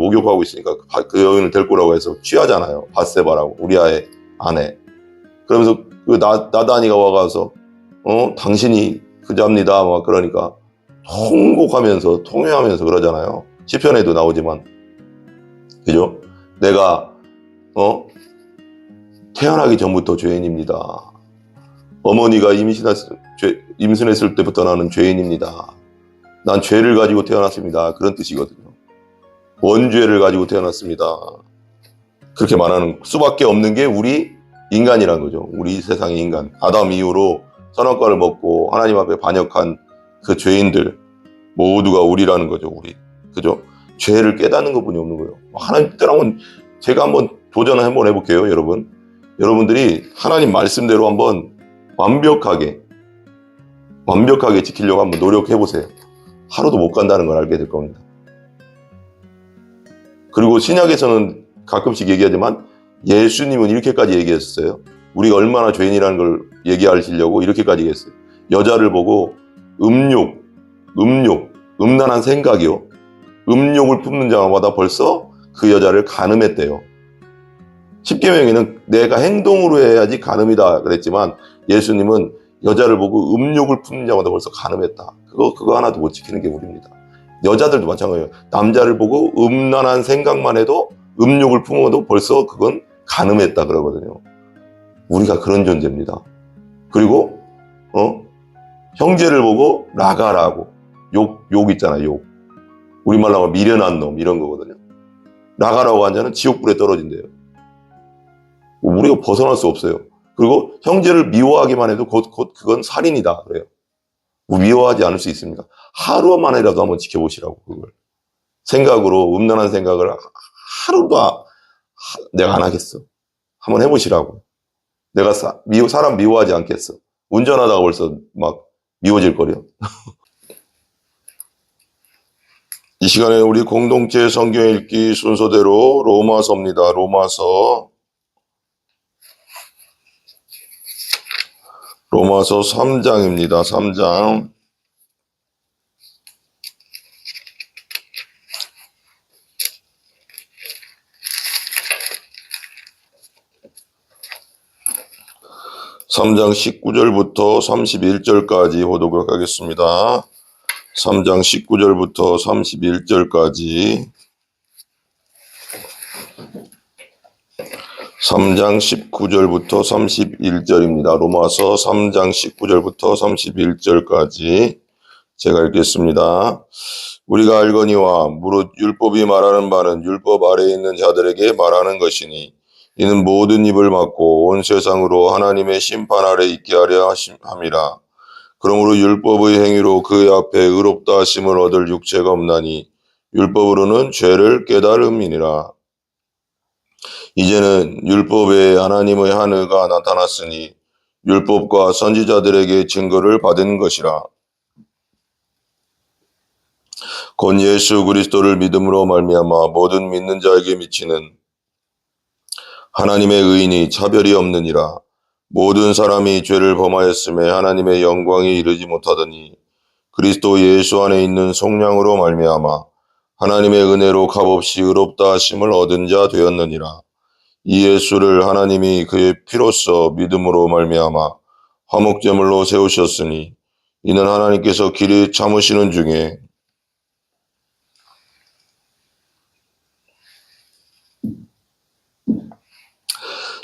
목욕하고 있으니까 그 여인을 데리고 오라고 해서 취하잖아요. 밧세바라고, 우리아의 아내. 그러면서 그 나단이가 와가서 당신이 그자입니다 막 그러니까 통곡하면서 통회하면서 그러잖아요. 시편에도 나오지만, 그죠? 내가 태어나기 전부터 죄인입니다. 어머니가 임신했을 때부터 나는 죄인입니다. 난 죄를 가지고 태어났습니다. 그런 뜻이거든요. 원죄를 가지고 태어났습니다. 그렇게 말하는 수밖에 없는 게 우리 인간이란 거죠. 우리 세상의 인간. 아담 이후로 선악과를 먹고 하나님 앞에 반역한 그 죄인들 모두가 우리라는 거죠. 우리. 그죠? 죄를 깨닫는 것뿐이 없는 거예요. 하나님 뜻대로 제가 한번 도전을 한번 해볼게요. 여러분들이 하나님 말씀대로 한번 완벽하게 지키려고 한번 노력해보세요. 하루도 못 간다는 걸 알게 될 겁니다. 그리고 신약에서는 가끔씩 얘기하지만 예수님은 이렇게까지 얘기했어요. 우리가 얼마나 죄인이라는 걸 얘기하시려고 이렇게까지 얘기했어요. 여자를 보고 음란한 생각이요. 음욕을 품는 자마다 벌써 그 여자를 간음했대요. 십계명에는 내가 행동으로 해야지 간음이다 그랬지만 예수님은 여자를 보고 음욕을 품는 자마다 벌써 간음했다. 그거 하나도 못 지키는 게 우리입니다. 여자들도 마찬가지예요. 남자를 보고 음란한 생각만 해도 음욕을 품어도 벌써 그건 간음했다 그러거든요. 우리가 그런 존재입니다. 그리고 형제를 보고 라가라고 욕 있잖아요. 욕. 우리말로 하면 미련한 놈 이런 거거든요. 라가라고 한 자는 지옥불에 떨어진대요. 우리가 벗어날 수 없어요. 그리고 형제를 미워하기만 해도 곧 그건 살인이다 그래요. 미워하지 않을 수 있습니다. 하루만이라도 한번 지켜보시라고. 그걸 생각으로 음란한 생각을 하루도 내가 안 하겠어. 한번 해보시라고. 내가 사람 미워하지 않겠어. 운전하다가 벌써 막 미워질 거려. 이 시간에 우리 공동체 성경 읽기 순서대로 로마서입니다. 로마서 3장입니다. 3장. (3장) 19절부터 31절까지 보도록 하겠습니다. 3장 19절부터 31절까지 3장 19절부터 31절입니다. 로마서 3장 19절부터 31절까지 제가 읽겠습니다. 우리가 알거니와 무릇 율법이 말하는 바는 율법 아래에 있는 자들에게 말하는 것이니 이는 모든 입을 막고 온 세상으로 하나님의 심판 아래 있게 하려 함이라. 그러므로 율법의 행위로 그의 앞에 의롭다 하심을 얻을 육체가 없나니 율법으로는 죄를 깨달음이니라. 이제는 율법 외에 하나님의 한 의가 나타났으니 율법과 선지자들에게 증거를 받은 것이라. 곧 예수 그리스도를 믿음으로 말미암아 모든 믿는 자에게 미치는 하나님의 의인이 차별이 없느니라. 모든 사람이 죄를 범하였음에 하나님의 영광에 이르지 못하더니 그리스도 예수 안에 있는 속량으로 말미암아 하나님의 은혜로 값없이 의롭다 하심을 얻은 자 되었느니라. 이 예수를 하나님이 그의 피로써 믿음으로 말미암아 화목제물로 세우셨으니 이는 하나님께서 길이 참으시는 중에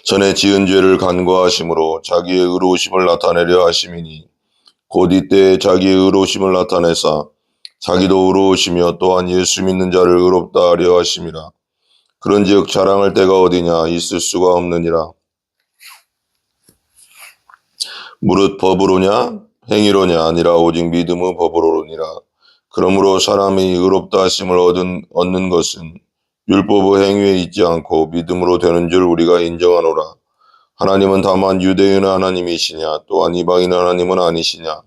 전에 지은 죄를 간과하심으로 자기의 의로우심을 나타내려 하심이니 곧 이때 자기의 의로우심을 나타내사 자기도 의로우시며 또한 예수 믿는 자를 의롭다 하려 하심이라. 그런즉 자랑할 때가 어디냐 있을 수가 없느니라. 무릇 법으로냐 행위로냐 아니라 오직 믿음의 법으로니라. 그러므로 사람이 의롭다 하심을 얻는 것은 율법의 행위에 있지 않고 믿음으로 되는 줄 우리가 인정하노라. 하나님은 다만 유대인의 하나님이시냐 또한 이방인의 하나님은 아니시냐.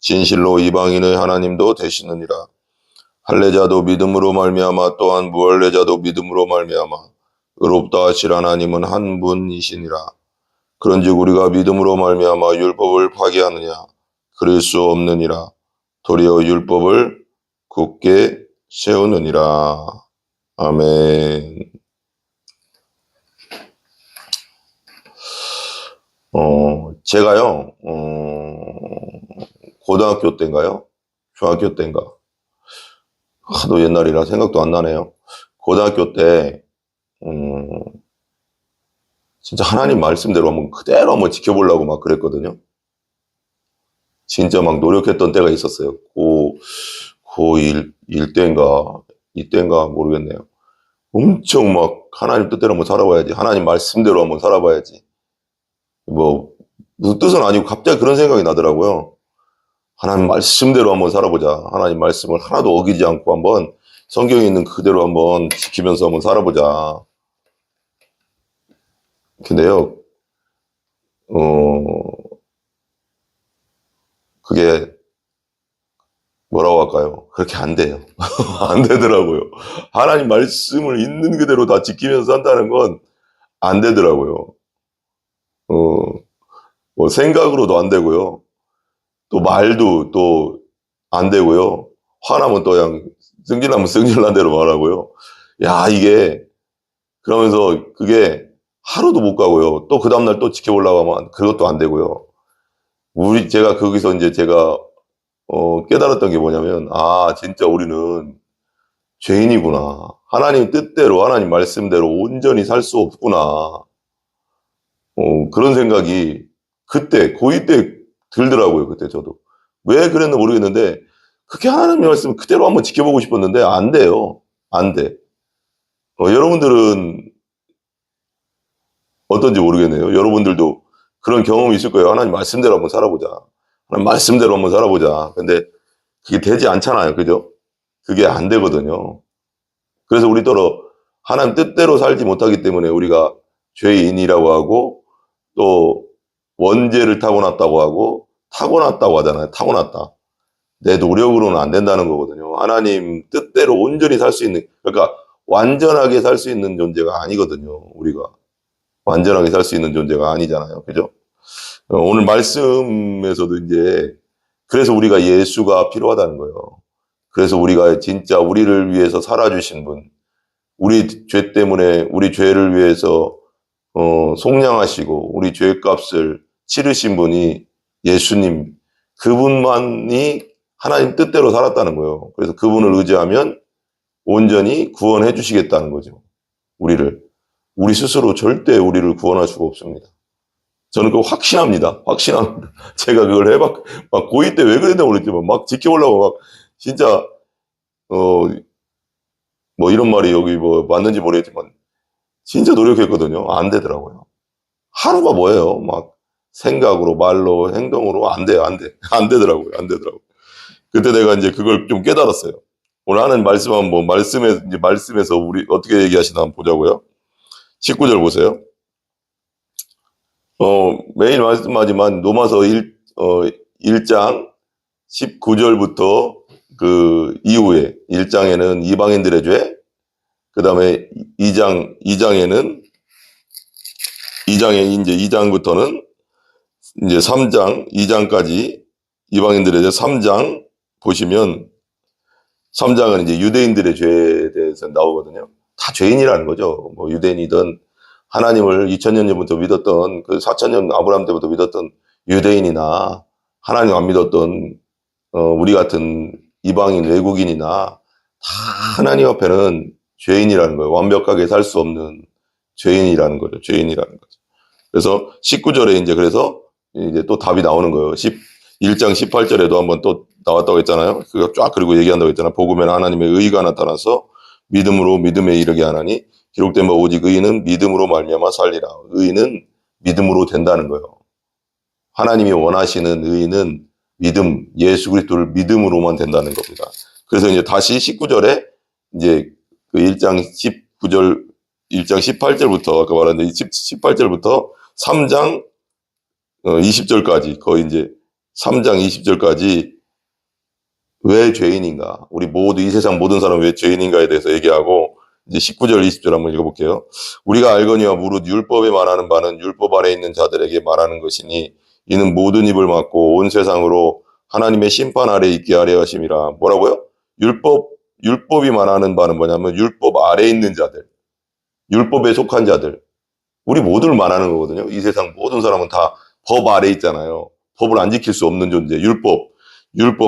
진실로 이방인의 하나님도 되시느니라. 할례자도 믿음으로 말미암아 또한 무할례자도 믿음으로 말미암아 의롭다 하실 하나님은 한 분이시니라. 그런즉 우리가 믿음으로 말미암아 율법을 파기하느냐 그럴 수 없느니라. 도리어 율법을 굳게 세우느니라. 아멘. 제가요, 고등학교 때인가요? 중학교 때인가? 하도 옛날이라 생각도 안 나네요. 고등학교 때, 진짜 하나님 말씀대로 한번 그대로 한번 지켜보려고 막 그랬거든요. 진짜 막 노력했던 때가 있었어요. 고1 때인가, 이때인가 모르겠네요. 엄청 막 하나님 뜻대로 한번 살아봐야지. 하나님 말씀대로 한번 살아봐야지. 뭐, 무슨 뜻은 아니고 갑자기 그런 생각이 나더라고요. 하나님 말씀대로 한번 살아보자. 하나님 말씀을 하나도 어기지 않고 한번 성경에 있는 그대로 한번 지키면서 한번 살아보자. 근데요, 그게 뭐라고 할까요? 그렇게 안 돼요. 안 되더라고요. 하나님 말씀을 있는 그대로 다 지키면서 산다는 건 안 되더라고요. 뭐 생각으로도 안 되고요. 또 말도 또 안 되고요. 화나면 또 그냥 승질나면 승질난 대로 말하고요. 야, 이게 그러면서 그게 하루도 못 가고요. 또 그 다음날 또 지켜보려고 하면 그것도 안 되고요. 제가 거기서 이제 제가 깨달았던 게 뭐냐면, 아, 진짜 우리는 죄인이구나. 하나님 뜻대로, 하나님 말씀대로 온전히 살 수 없구나. 그런 생각이 그때, 고2 때 들더라고요, 그때 저도. 왜 그랬는지 모르겠는데, 그렇게 하나님의 말씀 그대로 한번 지켜보고 싶었는데, 안 돼요. 안 돼. 여러분들은 어떤지 모르겠네요. 여러분들도 그런 경험이 있을 거예요. 하나님 말씀대로 한번 살아보자. 하나님 말씀대로 한번 살아보자. 근데 그게 되지 않잖아요. 그죠? 그게 안 되거든요. 그래서 우리더러 하나님 뜻대로 살지 못하기 때문에 우리가 죄인이라고 하고 또 원죄를 타고났다고 하고 타고났다고 하잖아요. 타고났다. 내 노력으로는 안 된다는 거거든요. 하나님 뜻대로 온전히 살 수 있는, 그러니까 완전하게 살 수 있는 존재가 아니거든요. 우리가. 완전하게 살 수 있는 존재가 아니잖아요. 그죠? 오늘 말씀에서도 이제 그래서 우리가 예수가 필요하다는 거예요. 그래서 우리가 진짜 우리를 위해서 살아주신 분, 우리 죄 때문에 우리 죄를 위해서 속량하시고 우리 죄값을 치르신 분이 예수님, 그분만이 하나님 뜻대로 살았다는 거예요. 그래서 그분을 의지하면 온전히 구원해 주시겠다는 거죠. 우리 스스로 절대 우리를 구원할 수가 없습니다. 저는 그거 확신합니다. 확신합니다. 제가 그걸 막 고2 때 왜 그랬나 모르겠지만 막 지켜보려고 막 진짜, 뭐 이런 말이 여기 뭐 맞는지 모르겠지만 진짜 노력했거든요. 안 되더라고요. 하루가 뭐예요? 막 생각으로, 말로, 행동으로 안 돼요. 안 돼. 안 되더라고요. 안 되더라고요. 그때 내가 이제 그걸 좀 깨달았어요. 오늘 하는 말씀은 뭐 말씀에서 우리 어떻게 얘기하시나 한번 보자고요. 19절 보세요. 매일 말씀하지만 로마서 1장 19절부터 그 이후에 1장에는 이방인들의 죄, 그 다음에 2장에 이제 2장부터는 이제 3장, 2장까지 이방인들의 죄 3장 보시면 3장은 이제 유대인들의 죄에 대해서 나오거든요. 다 죄인이라는 거죠. 뭐 유대인이든 하나님을 2000년 전부터 믿었던 그 4000년 아브라함 때부터 믿었던 유대인이나 하나님 안 믿었던 우리 같은 이방인 외국인이나 다 하나님 앞에는 죄인이라는 거예요. 완벽하게 살 수 없는 죄인이라는 거죠. 죄인이라는 거죠. 그래서 19절에 이제 그래서 이제 또 답이 나오는 거예요. 1장 18절에도 한번 또 나왔다고 했잖아요. 그거 쫙 그리고 얘기한다고 했잖아요. 복음에는 하나님의 의가 나타나서 믿음으로 믿음에 이르게 하나니 기록된 바 오직 의인은 믿음으로 말미암아 살리라. 의인은 믿음으로 된다는 거예요. 하나님이 원하시는 의인은 믿음, 예수 그리스도를 믿음으로만 된다는 겁니다. 그래서 이제 다시 19절에 이제 그 1장 18절부터 아까 말한 18절부터 3장 20절까지 거의 이제 3장 20절까지 왜 죄인인가? 우리 모두 이 세상 모든 사람 왜 죄인인가에 대해서 얘기하고 이제 19절 20절 한번 읽어볼게요. 우리가 알거니와 무릇 율법에 말하는 바는 율법 아래 있는 자들에게 말하는 것이니 이는 모든 입을 막고 온 세상으로 하나님의 심판 아래 있게 하려 하심이라. 뭐라고요? 율법 율법이 말하는 바는 뭐냐면 율법 아래에 있는 자들, 율법에 속한 자들, 우리 모두를 말하는 거거든요. 이 세상 모든 사람은 다 법 아래에 있잖아요. 법을 안 지킬 수 없는 존재, 율법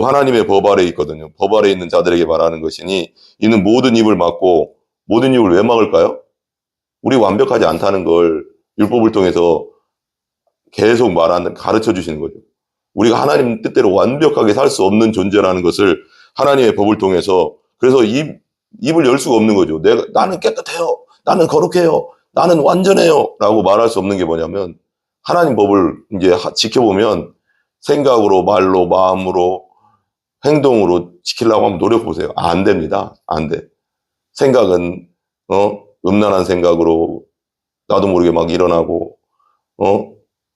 하나님의 법 아래에 있거든요. 법 아래에 있는 자들에게 말하는 것이니 이는 모든 입을 막고, 모든 입을 왜 막을까요? 우리 완벽하지 않다는 걸 율법을 통해서 계속 가르쳐 주시는 거죠. 우리가 하나님 뜻대로 완벽하게 살 수 없는 존재라는 것을 하나님의 법을 통해서, 그래서 입을 열 수가 없는 거죠. 나는 깨끗해요. 나는 거룩해요. 나는 완전해요. 라고 말할 수 없는 게 뭐냐면, 하나님 법을 이제 지켜보면 생각으로, 말로, 마음으로, 행동으로 지키려고 하면 노력해 보세요. 안 됩니다. 안 돼. 생각은, 음란한 생각으로 나도 모르게 막 일어나고,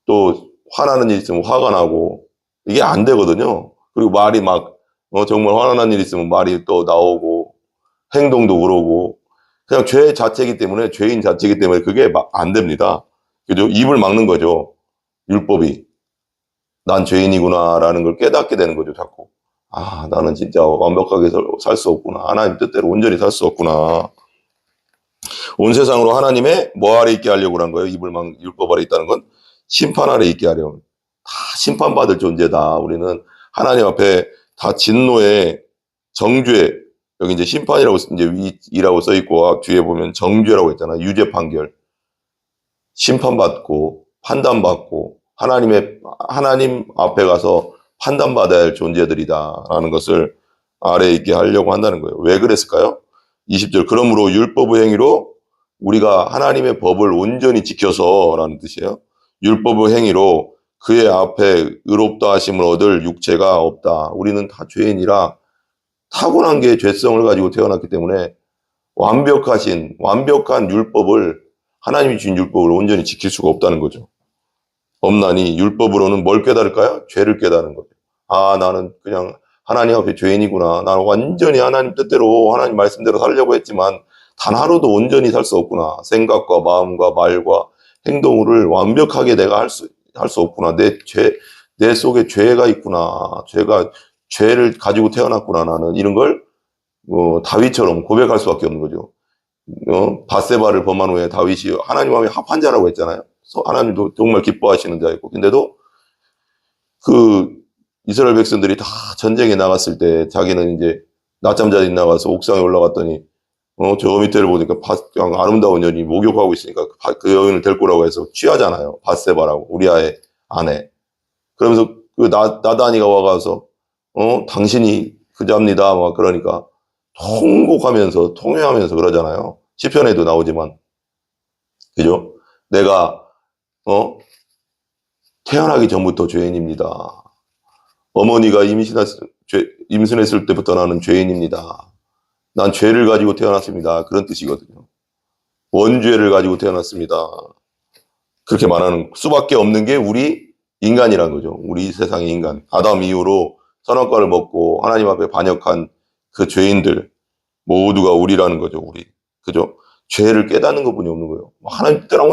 또 화나는 일 있으면 화가 나고, 이게 안 되거든요. 그리고 말이 막, 정말 화나는 일 있으면 말이 또 나오고, 행동도 그러고, 그냥 죄 자체이기 때문에, 죄인 자체이기 때문에 그게 막 안 됩니다. 그죠? 입을 막는 거죠. 율법이. 난 죄인이구나라는 걸 깨닫게 되는 거죠, 자꾸. 아, 나는 진짜 완벽하게 살 수 없구나. 하나님 뜻대로 온전히 살 수 없구나. 온 세상으로 하나님의 뭐 아래 있게 하려고 한 거예요? 율법 아래 있다는 건 심판 아래 있게 하려고. 다 심판받을 존재다. 우리는 하나님 앞에 다 진노의 정죄, 여기 이제 심판이라고 이제 이라고 써 있고, 뒤에 보면 정죄라고 했잖아. 유죄 판결. 심판받고 판단받고 하나님 앞에 가서 판단받아야 할 존재들이다라는 것을 아래에 있게 하려고 한다는 거예요. 왜 그랬을까요? 20절, 그러므로 율법의 행위로 우리가 하나님의 법을 온전히 지켜서라는 뜻이에요. 율법의 행위로 그의 앞에 의롭다 하심을 얻을 육체가 없다. 우리는 다 죄인이라 타고난 게 죄성을 가지고 태어났기 때문에 완벽한 율법을, 하나님이 주신 율법을 온전히 지킬 수가 없다는 거죠. 없나니 율법으로는 뭘 깨달을까요? 죄를 깨달은 거죠. 아, 나는 그냥 하나님 앞에 죄인이구나. 나는 완전히 하나님 뜻대로, 하나님 말씀대로 살려고 했지만 단 하루도 온전히 살 수 없구나. 생각과 마음과 말과 행동을 완벽하게 내가 할 수 없구나. 내 속에 죄가 있구나. 죄를 가지고 태어났구나. 나는 이런 걸 다윗처럼 고백할 수밖에 없는 거죠. 밧세바를 범한 후에 다윗이 하나님 앞에 합한 자라고 했잖아요. 하나님도 정말 기뻐하시는 자였고, 근데도 그 이스라엘 백성들이 다 전쟁에 나갔을 때 자기는 이제 낮잠 자리 나가서 옥상에 올라갔더니 저 밑에를 보니까 아름다운 여인이 목욕하고 있으니까 그 여인을 데리고 오라고 해서 취하잖아요. 밧세바라고, 우리아의 아내. 그러면서 그 나단이가 와가서 당신이 그자입니다 막 그러니까 통회하면서 그러잖아요. 시편에도 나오지만, 그죠? 내가 태어나기 전부터 죄인입니다. 어머니가 임신했을 때부터 나는 죄인입니다. 난 죄를 가지고 태어났습니다. 그런 뜻이거든요. 원죄를 가지고 태어났습니다. 그렇게 말하는 수밖에 없는 게 우리 인간이란 거죠. 우리 세상의 인간. 아담 이후로 선악과를 먹고 하나님 앞에 반역한 그 죄인들 모두가 우리라는 거죠. 우리. 그죠? 죄를 깨닫는 것뿐이 없는 거예요. 하나님 뜻대로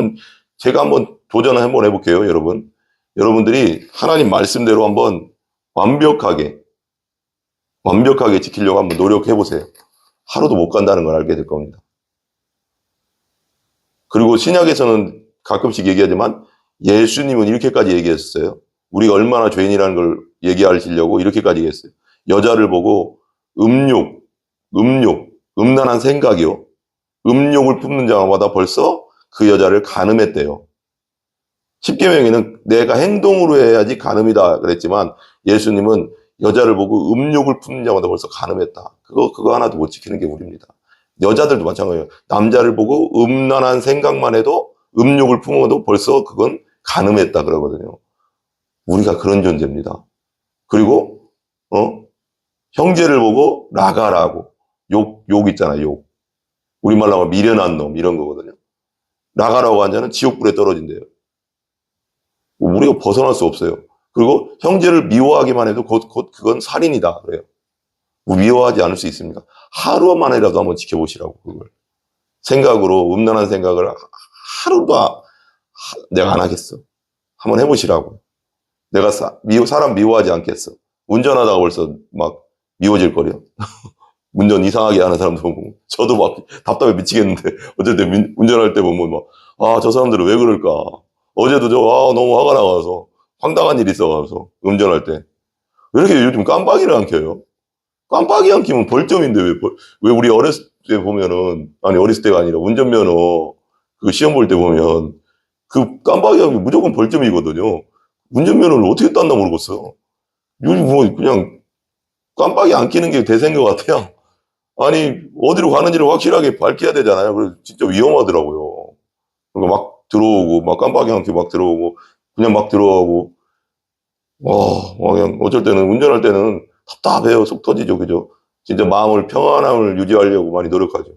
제가 한번 도전을 한번 해볼게요, 여러분. 여러분들이 하나님 말씀대로 한번 완벽하게 지키려고 한번 노력해보세요. 하루도 못 간다는 걸 알게 될 겁니다. 그리고 신약에서는 가끔씩 얘기하지만 예수님은 이렇게까지 얘기했어요. 우리가 얼마나 죄인이라는 걸 얘기하시려고 이렇게까지 얘기했어요. 여자를 보고 음란한 생각이요. 음욕을 품는 자마다 벌써 그 여자를 간음했대요. 십계명에는 내가 행동으로 해야지 간음이다 그랬지만 예수님은 여자를 보고 음욕을 품는 자마다 벌써 간음했다. 그거 하나도 못 지키는 게 우리입니다. 여자들도 마찬가지예요. 남자를 보고 음란한 생각만 해도 음욕을 품어도 벌써 그건 간음했다 그러거든요. 우리가 그런 존재입니다. 그리고 형제를 보고 라가라고 욕 있잖아요. 욕. 우리말로 하면 미련한 놈 이런 거거든요. 라가라고 한 자는 지옥불에 떨어진대요. 우리가 벗어날 수 없어요. 그리고 형제를 미워하기만 해도 곧 그건 살인이다 그래요. 미워하지 않을 수 있습니다. 하루만이라도 한번 지켜보시라고. 그걸 생각으로 음란한 생각을 하루도 내가 안 하겠어. 한번 해보시라고. 내가 사람 미워하지 않겠어. 운전하다가 벌써 막 미워질 거려. 운전 이상하게 하는 사람도 보고, 저도 막 답답해 미치겠는데, 어쩔 때 운전할 때 보면 막, 아, 저 사람들은 왜 그럴까? 어제도 너무 화가 나가서, 황당한 일이 있어가서, 운전할 때. 왜 이렇게 요즘 깜빡이를 안 켜요? 깜빡이 안 켜면 벌점인데, 왜 우리 어렸을 때 보면은, 아니, 어렸을 때가 아니라 운전면허, 그 시험 볼 때 보면, 그 깜빡이 하면 무조건 벌점이거든요. 운전면허를 어떻게 땄나 모르겠어요. 요즘 뭐, 그냥 깜빡이 안 끼는 게 대세인 것 같아요. 아니, 어디로 가는지를 확실하게 밝혀야 되잖아요. 그래서 진짜 위험하더라고요. 그러니까 막 들어오고, 막 깜빡이 안 켜고 막 들어오고, 그냥 막 들어가고, 그냥 어쩔 때는, 운전할 때는 답답해요. 속 터지죠. 그죠? 진짜 마음을, 평안함을 유지하려고 많이 노력하죠.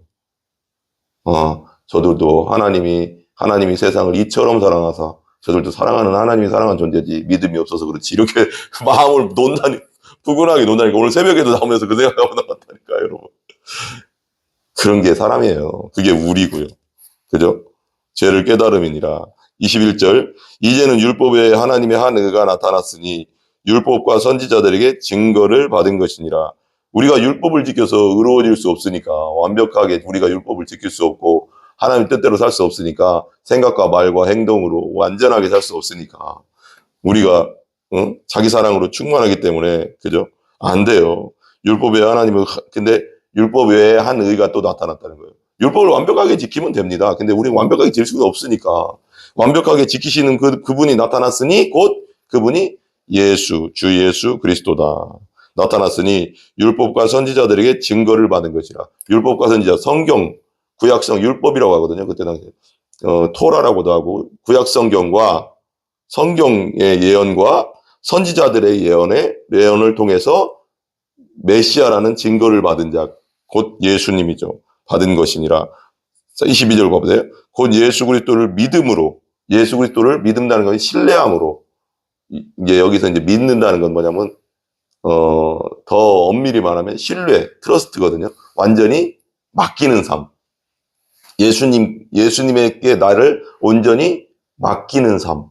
저들도 하나님이 세상을 이처럼 사랑하사, 저들도 사랑하는 하나님이 사랑한 존재지, 믿음이 없어서 그렇지. 이렇게 마음을 푸근하게 논다니까. 오늘 새벽에도 나오면서 그 생각하고 나왔다니까, 여러분. 그런 게 사람이에요. 그게 우리고요. 그죠? 죄를 깨달음이니라. 21절. 이제는 율법에 하나님의 한 의가 나타났으니 율법과 선지자들에게 증거를 받은 것이니라. 우리가 율법을 지켜서 의로워질 수 없으니까, 완벽하게 우리가 율법을 지킬 수 없고 하나님 뜻대로 살 수 없으니까, 생각과 말과 행동으로 완전하게 살 수 없으니까 우리가 자기 사랑으로 충만하기 때문에, 그죠? 안 돼요. 근데 율법 외에 한 의가 또 나타났다는 거예요. 율법을 완벽하게 지키면 됩니다. 근데 우리는 완벽하게 지킬 수가 없으니까, 완벽하게 지키시는 그분이 나타났으니 곧 그분이 주 예수 그리스도다. 나타났으니 율법과 선지자들에게 증거를 받은 것이라. 율법과 선지자, 성경, 구약성, 율법이라고 하거든요. 그때 당시에. 토라라고도 하고, 구약성경과 성경의 예언과 선지자들의 예언을 통해서 메시아라는 증거를 받은 자, 곧 예수님이죠. 받은 것이니라. 22절 봐보세요. 곧 예수 그리스도를 믿음다는 것이 신뢰함으로. 이제 여기서 이제 믿는다는 건 뭐냐면, 더 엄밀히 말하면 신뢰, 트러스트거든요. 완전히 맡기는 삶. 예수님에게 나를 온전히 맡기는 삶.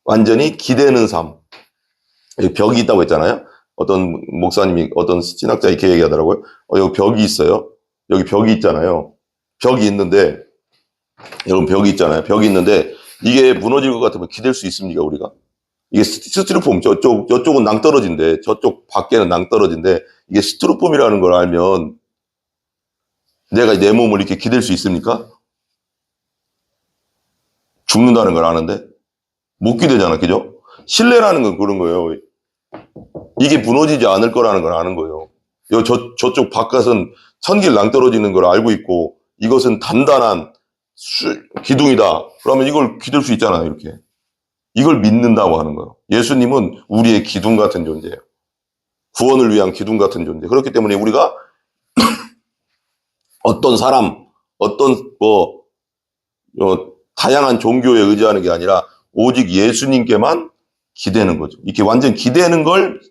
완전히 기대는 삶. 여기 벽이 있다고 했잖아요. 어떤 목사님이, 어떤 신학자 이렇게 얘기하더라고요. 여기 벽이 있어요. 여기 벽이 있잖아요. 벽이 있는데, 여러분 벽이 있잖아요. 벽이 있는데, 이게 무너질 것 같으면 기댈 수 있습니까, 우리가? 이게 스티로폼, 저쪽은 낭떠러진데, 저쪽 밖에는 낭떠러진데, 이게 스티로폼이라는 걸 알면, 내가 내 몸을 이렇게 기댈 수 있습니까? 죽는다는 걸 아는데? 못 기대잖아, 그죠? 신뢰라는 건 그런 거예요. 이게 무너지지 않을 거라는 걸 아는 거예요. 저쪽 바깥은 천길 낭떠러지는 걸 알고 있고, 이것은 단단한 기둥이다. 그러면 이걸 기댈 수 있잖아요, 이렇게. 이걸 믿는다고 하는 거예요. 예수님은 우리의 기둥 같은 존재예요. 구원을 위한 기둥 같은 존재. 그렇기 때문에 우리가 어떤 사람, 다양한 종교에 의지하는 게 아니라 오직 예수님께만 기대는 거죠. 이렇게 완전 기대는 걸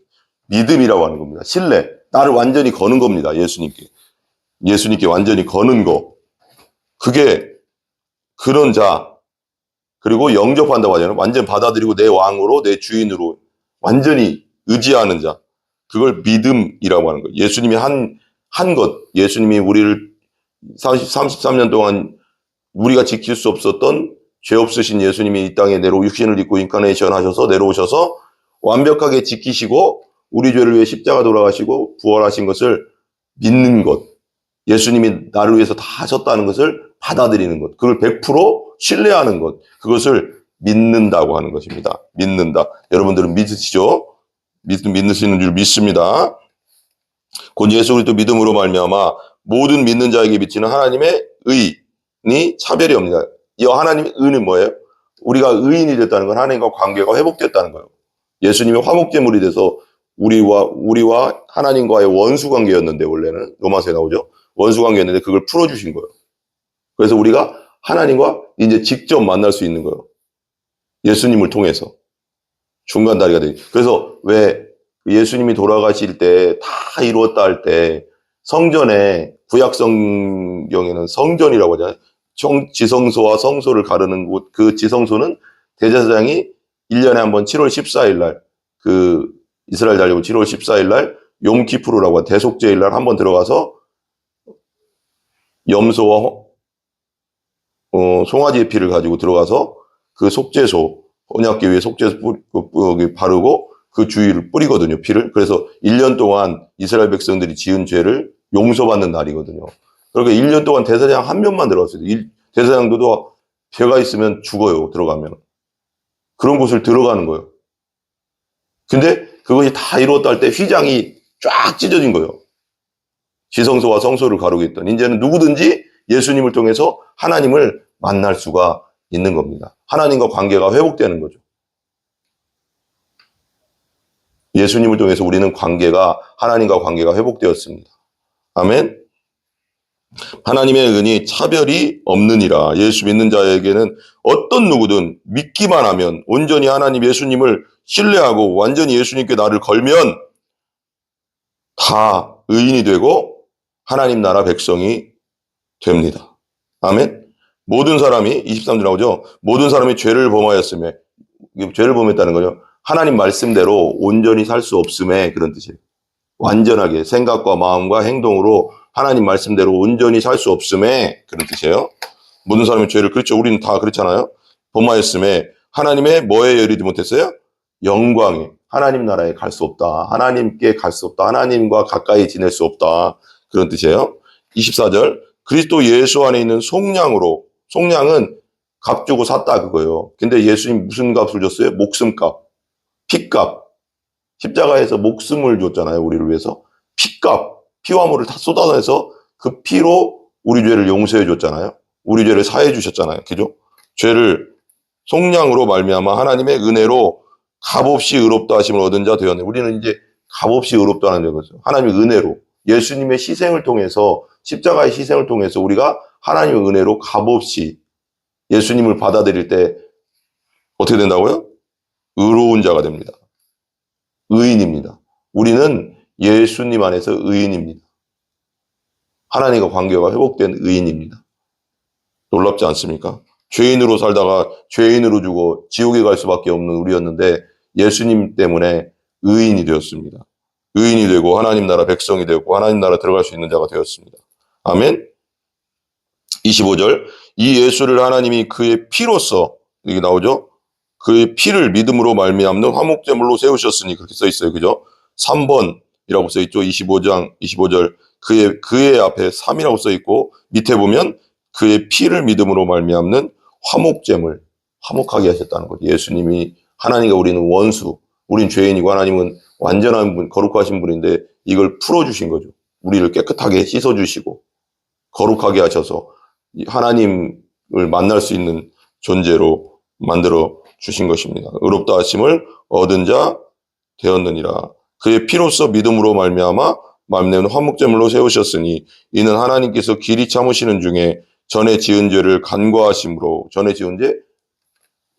믿음이라고 하는 겁니다. 신뢰. 나를 완전히 거는 겁니다. 예수님께 완전히 거는 거. 그게 그런 자, 그리고 영접한다고 하잖아요. 완전 받아들이고 내 왕으로, 내 주인으로 완전히 의지하는 자. 그걸 믿음이라고 하는 거예요. 예수님이 한 것. 예수님이 우리를 33년 동안 우리가 지킬 수 없었던 죄 없으신 예수님이 이 땅에 육신을 입고 인카네이션 하셔서 내려오셔서 완벽하게 지키시고 우리 죄를 위해 십자가 돌아가시고 부활하신 것을 믿는 것. 예수님이 나를 위해서 다 하셨다는 것을 받아들이는 것. 그걸 100% 신뢰하는 것. 그것을 믿는다고 하는 것입니다. 믿는다. 여러분들은 믿으시죠? 믿으시는 줄 믿습니다. 곧 예수 그리스도 믿음으로 말미암아 모든 믿는 자에게 미치는 하나님의 의인이 차별이 없느니라. 이 하나님의 의는 뭐예요? 우리가 의인이 됐다는 건 하나님과 관계가 회복됐다는 거예요. 예수님이 화목제물이 돼서 우리와 하나님과의 원수 관계였는데, 원래는 로마서에 나오죠. 원수 관계였는데 그걸 풀어주신 거예요. 그래서 우리가 하나님과 이제 직접 만날 수 있는 거예요. 예수님을 통해서. 중간 다리가 되니. 그래서 왜 예수님이 돌아가실 때 다 이루었다 할 때 성전에, 구약 성경에는 성전이라고 하잖아요. 지성소와 성소를 가르는 곳, 그 지성소는 대제사장이 1년에 한 번 7월 14일 날, 이스라엘 달려고 7월 14일 날 용키푸르라고 대속죄일 날 한 번 들어가서 염소와 송아지의 피를 가지고 들어가서 그 속죄소, 언약궤 위에 속죄소 바르고 그 주위를 뿌리거든요, 피를. 그래서 1년 동안 이스라엘 백성들이 지은 죄를 용서받는 날이거든요. 그러니까 1년 동안 대제사장 한 명만 들어갔어요. 대제사장도 죄가 있으면 죽어요, 들어가면. 그런 곳을 들어가는 거예요. 근데 그것이 다 이루었다 할 때 휘장이 쫙 찢어진 거예요. 지성소와 성소를 가르고 있던. 이제는 누구든지 예수님을 통해서 하나님을 만날 수가 있는 겁니다. 하나님과 관계가 회복되는 거죠. 예수님을 통해서 우리는 하나님과 관계가 회복되었습니다. 아멘. 하나님의 은이 차별이 없느니라. 예수 믿는 자에게는 어떤 누구든 믿기만 하면, 온전히 하나님 예수님을 신뢰하고 완전히 예수님께 나를 걸면 다 의인이 되고 하나님 나라 백성이 됩니다. 아멘. 모든 사람이 23절 나오죠. 모든 사람이 죄를 범하였음에, 죄를 범했다는 거죠. 하나님 말씀대로 온전히 살 수 없음에, 그런 뜻이에요. 완전하게 생각과 마음과 행동으로 하나님 말씀대로 온전히 살 수 없음에, 그런 뜻이에요. 모든 사람이 죄를, 그렇죠. 우리는 다 그렇잖아요. 범하였음에 하나님의 뭐에 이르지 못했어요? 영광에, 하나님 나라에 갈 수 없다. 하나님께 갈 수 없다. 하나님과 가까이 지낼 수 없다. 그런 뜻이에요. 24절, 그리스도 예수 안에 있는 속량으로, 속량은 값 주고 샀다 그거예요. 근데 예수님 무슨 값을 줬어요? 목숨값, 피값. 십자가에서 목숨을 줬잖아요, 우리를 위해서. 피값, 피와 물을 다 쏟아내서 그 피로 우리 죄를 용서해 줬잖아요. 우리 죄를 사해 주셨잖아요. 그죠? 죄를 속량으로 말미암아 하나님의 은혜로 값없이 의롭다 하심을 얻은 자 되었네. 우리는 이제 값없이 의롭다는 거죠. 하나님의 은혜로, 예수님의 희생을 통해서, 십자가의 희생을 통해서 우리가 하나님의 은혜로 값없이 예수님을 받아들일 때 어떻게 된다고요? 의로운 자가 됩니다. 의인입니다. 우리는 예수님 안에서 의인입니다. 하나님과 관계가 회복된 의인입니다. 놀랍지 않습니까? 죄인으로 살다가 죄인으로 죽어 지옥에 갈 수밖에 없는 우리였는데 예수님 때문에 의인이 되었습니다. 의인이 되고 하나님 나라 백성이 되었고 하나님 나라 들어갈 수 있는 자가 되었습니다. 아멘. 25절, 이 예수를 하나님이 그의 피로써, 이게 나오죠? 그의 피를 믿음으로 말미암는 화목제물로 세우셨으니, 그렇게 써 있어요. 그죠? 3번이라고 써 있죠. 25절. 그의 앞에 3이라고 써 있고, 밑에 보면 그의 피를 믿음으로 말미암는 화목제물, 화목하게 하셨다는 거죠. 예수님이, 하나님과 우리는 원수, 우린 죄인이고 하나님은 완전한 분, 거룩하신 분인데 이걸 풀어주신 거죠. 우리를 깨끗하게 씻어주시고 거룩하게 하셔서 하나님을 만날 수 있는 존재로 만들어 주신 것입니다. 의롭다 하심을 얻은 자 되었느니라. 그의 피로써 믿음으로 말미암아 만내는 화목제물로 세우셨으니 이는 하나님께서 길이 참으시는 중에 전에 지은 죄를 간과하심으로, 전에 지은 죄,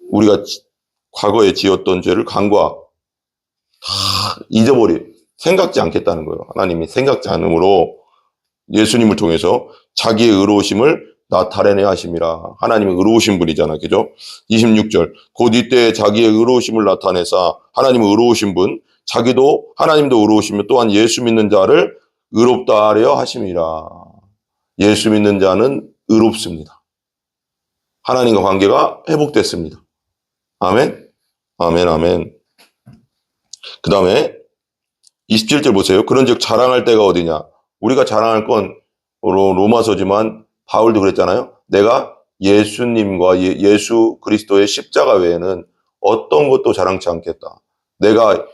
우리가 과거에 지었던 죄를 다 생각지 않겠다는 거예요. 하나님이 생각지 않으므로 예수님을 통해서 자기의 의로우심을 나타내야 하심이라. 하나님은 의로우신 분이잖아. 그죠? 26절. 곧 이때 자기의 의로우심을 나타내사, 하나님은 의로우신 분, 하나님도 의로우시며 또한 예수 믿는 자를 의롭다 하려 하심이라. 예수 믿는 자는 의롭습니다. 하나님과 관계가 회복됐습니다. 아멘. 아멘. 그 다음에 27절 보세요. 그런즉 자랑할 때가 어디냐. 우리가 자랑할 건 로마서지만 바울도 그랬잖아요. 내가 예수님과 예수 그리스도의 십자가 외에는 어떤 것도 자랑치 않겠다. 내가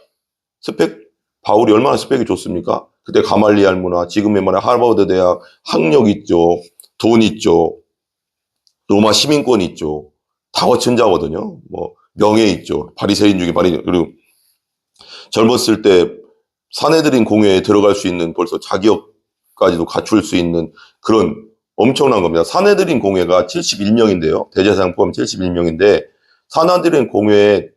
바울이 얼마나 스펙이 좋습니까? 그때 가말리알 문화, 지금의 말에 하버드 대학 학력 있죠. 돈 있죠. 로마 시민권 있죠. 다 거친 자거든요. 명예 있죠. 바리새인 중에 그리고 젊었을 때 사내들인 공회에 들어갈 수 있는 벌써 자격까지도 갖출 수 있는 그런 엄청난 겁니다. 사내들인 공회가 71명인데요. 대제사장 포함 71명인데 사내들인 공회에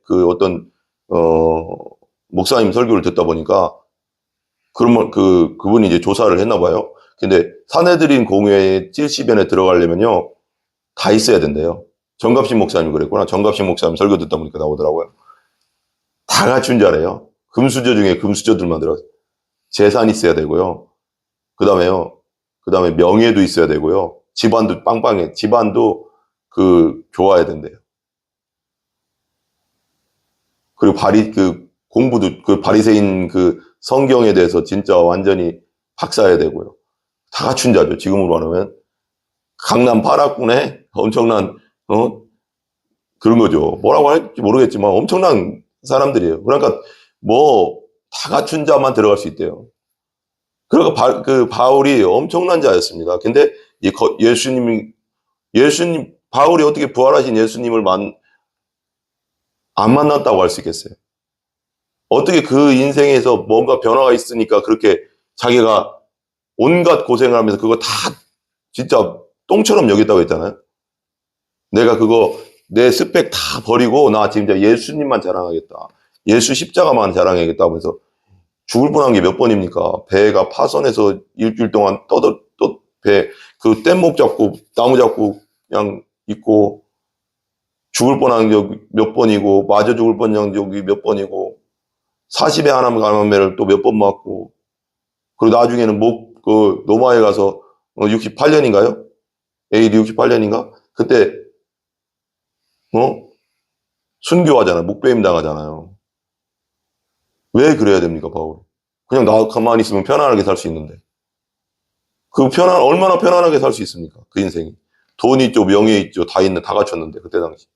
목사님 설교를 듣다 보니까 그러면 그분이 이제 조사를 했나 봐요. 근데 사내들인 공회에 70연에 들어가려면요. 다 있어야 된대요. 정갑신 목사님이 그랬구나. 정갑신 목사님 설교 듣다 보니까 나오더라고요. 다 갖춘 자래요. 금수저 중에 금수저들만 들어가서 재산 있어야 되고요. 그 다음에요. 그 다음에 명예도 있어야 되고요. 집안도 빵빵해. 집안도 좋아야 된대요. 그리고 공부도 바리새인 성경에 대해서 진짜 완전히 박사야 되고요. 다 갖춘 자죠. 지금으로 말하면. 강남 8학군에 엄청난, 그런 거죠. 뭐라고 할지 모르겠지만 엄청난 사람들이에요. 그러니까 다 갖춘 자만 들어갈 수 있대요. 그러니까 바울이 엄청난 자였습니다. 근데 바울이 어떻게 부활하신 예수님을 안 만났다고 할 수 있겠어요? 어떻게 그 인생에서 뭔가 변화가 있으니까 그렇게 자기가 온갖 고생을 하면서 그거 다 진짜 똥처럼 여겼다고 했잖아요. 내가 내 스펙 다 버리고 나 진짜 예수님만 자랑하겠다. 예수 십자가만 자랑하겠다고 해서 죽을 뻔한 게 몇 번입니까? 배가 파선해서 일주일 동안 뗏목 잡고 나무 잡고 그냥 있고 죽을 뻔한 적이 몇 번이고 맞아 죽을 뻔한 적이 몇 번이고 40에 하나 감염매를 또 몇 번 맞고 그리고 나중에는 로마에 가서 68년인가요? AD 68년인가? 그때 순교하잖아요. 목배임 당하잖아요. 왜 그래야 됩니까, 바울? 그냥 나 가만히 있으면 편안하게 살 수 있는데. 얼마나 편안하게 살 수 있습니까? 그 인생이. 돈 있죠, 명예 있죠, 다 갖췄는데, 그때 당시.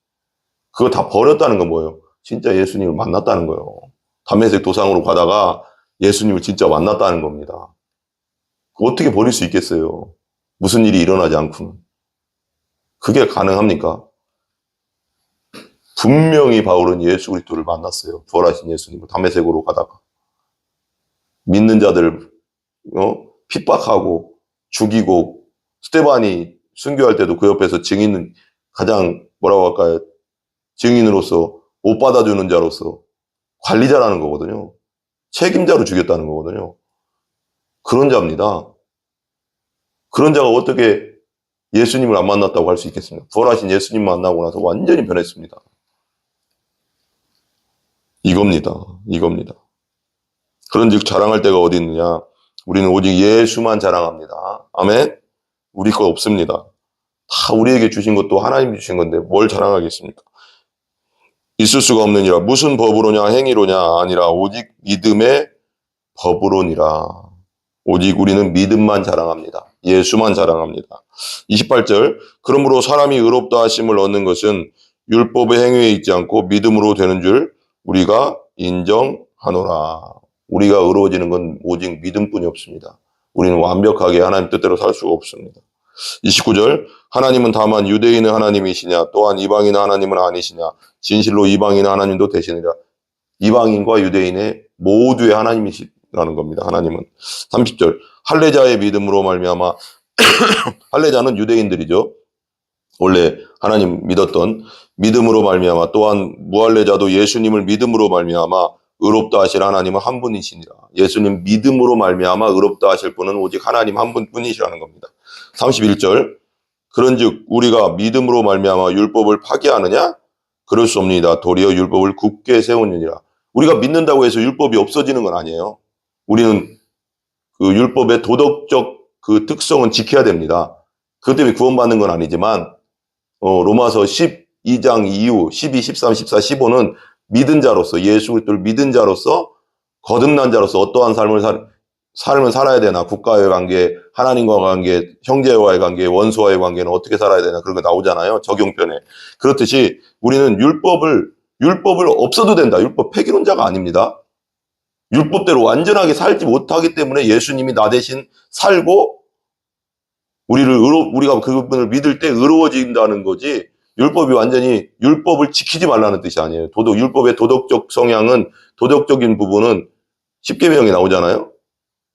그거 다 버렸다는 건 뭐예요? 진짜 예수님을 만났다는 거예요. 다메섹 도상으로 가다가 예수님을 진짜 만났다는 겁니다. 어떻게 버릴 수 있겠어요? 무슨 일이 일어나지 않고는. 그게 가능합니까? 분명히 바울은 예수 그리스도를 만났어요. 부활하신 예수님을 다메섹으로 가다가. 믿는 자들을 핍박하고 죽이고 스데반이 순교할 때도 그 옆에서 가장 뭐라고 할까요? 증인으로서 못 받아주는 자로서 관리자라는 거거든요. 책임자로 죽였다는 거거든요. 그런 자입니다. 그런 자가 어떻게 예수님을 안 만났다고 할 수 있겠습니까? 부활하신 예수님 만나고 나서 완전히 변했습니다. 이겁니다. 그런즉 자랑할 데가 어디 있느냐? 우리는 오직 예수만 자랑합니다. 아멘? 우리 거 없습니다. 다 우리에게 주신 것도 하나님이 주신 건데 뭘 자랑하겠습니까? 있을 수가 없느니라. 무슨 법으로냐 행위로냐 아니라 오직 믿음의 법으로니라. 오직 우리는 믿음만 자랑합니다. 예수만 자랑합니다. 28절 그러므로 사람이 의롭다 하심을 얻는 것은 율법의 행위에 있지 않고 믿음으로 되는 줄 우리가 인정하노라. 우리가 의로워지는 건 오직 믿음뿐이 없습니다. 우리는 완벽하게 하나님 뜻대로 살 수가 없습니다. 29절 하나님은 다만 유대인의 하나님이시냐 또한 이방인의 하나님은 아니시냐 진실로 이방인의 하나님도 되시느니라. 이방인과 유대인의 모두의 하나님이시라는 겁니다. 하나님은. 30절 할례자의 믿음으로 말미암아 할례자는 유대인들이죠. 원래 하나님 믿었던 믿음으로 말미암아 또한 무할례자도 예수님을 믿음으로 말미암아 의롭다 하실 하나님은 한 분이시니라. 예수님 믿음으로 말미암아 의롭다 하실 분은 오직 하나님 한 분뿐이시라는 겁니다. 31절 그런즉 우리가 믿음으로 말미암아 율법을 파기하느냐? 그럴 수 없습니다. 도리어 율법을 굳게 세우느니라. 우리가 믿는다고 해서 율법이 없어지는 건 아니에요. 우리는 그 율법의 도덕적 그 특성은 지켜야 됩니다. 그것 때문에 구원받는 건 아니지만 로마서 12장 이후 12, 13, 14, 15는 믿은 자로서 예수 그리스도를 믿은 자로서 거듭난 자로서 어떠한 삶을 살아야 되나 국가와의 관계, 하나님과의 관계, 형제와의 관계, 원수와의 관계는 어떻게 살아야 되나 그런 거 나오잖아요. 적용편에. 그렇듯이 우리는 율법을 없어도 된다. 율법 폐기론자가 아닙니다. 율법대로 완전하게 살지 못하기 때문에 예수님이 나 대신 살고 우리가 그분을 믿을 때 의로워진다는 거지 율법을 지키지 말라는 뜻이 아니에요. 율법의 도덕적 성향은 도덕적인 부분은 십계명이 나오잖아요.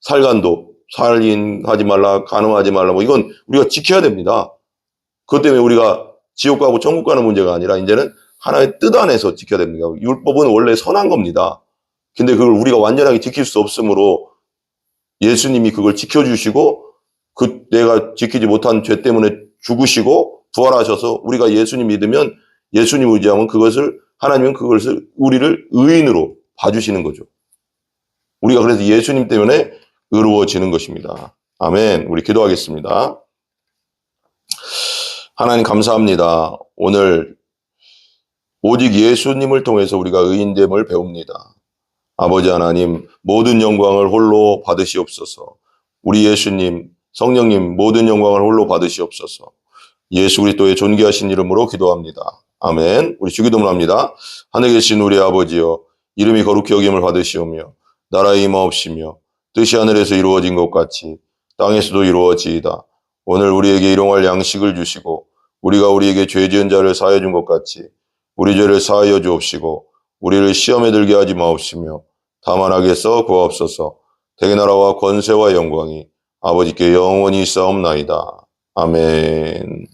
살간도, 살인하지 말라, 간음하지 말라 이건 우리가 지켜야 됩니다. 그것 때문에 우리가 지옥 가고 천국 가는 문제가 아니라 이제는 하나의 뜻 안에서 지켜야 됩니다. 율법은 원래 선한 겁니다. 근데 그걸 우리가 완전하게 지킬 수 없으므로 예수님이 그걸 지켜주시고 내가 지키지 못한 죄 때문에 죽으시고 부활하셔서 우리가 예수님 믿으면 예수님 의지하면 하나님은 그것을 우리를 의인으로 봐주시는 거죠. 우리가 그래서 예수님 때문에 의로워지는 것입니다. 아멘. 우리 기도하겠습니다. 하나님 감사합니다. 오늘 오직 예수님을 통해서 우리가 의인됨을 배웁니다. 아버지 하나님, 모든 영광을 홀로 받으시옵소서. 우리 예수님, 성령님 모든 영광을 홀로 받으시옵소서. 예수 그리스도의 존귀하신 이름으로 기도합니다. 아멘. 우리 주기도문 합니다. 하늘에 계신 우리 아버지여, 이름이 거룩히 여김을 받으시오며 나라의 임하옵시며 뜻이 하늘에서 이루어진 것 같이 땅에서도 이루어지이다. 오늘 우리에게 일용할 양식을 주시고 우리가 우리에게 죄 지은 자를 사하여 준 것 같이 우리 죄를 사하여 주옵시고 우리를 시험에 들게 하지 마옵시며 다만 악에서 구하옵소서. 대개 나라와 권세와 영광이 아버지께 영원히 있사옵나이다. 아멘.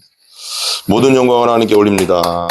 모든 영광을 하나님께 올립니다.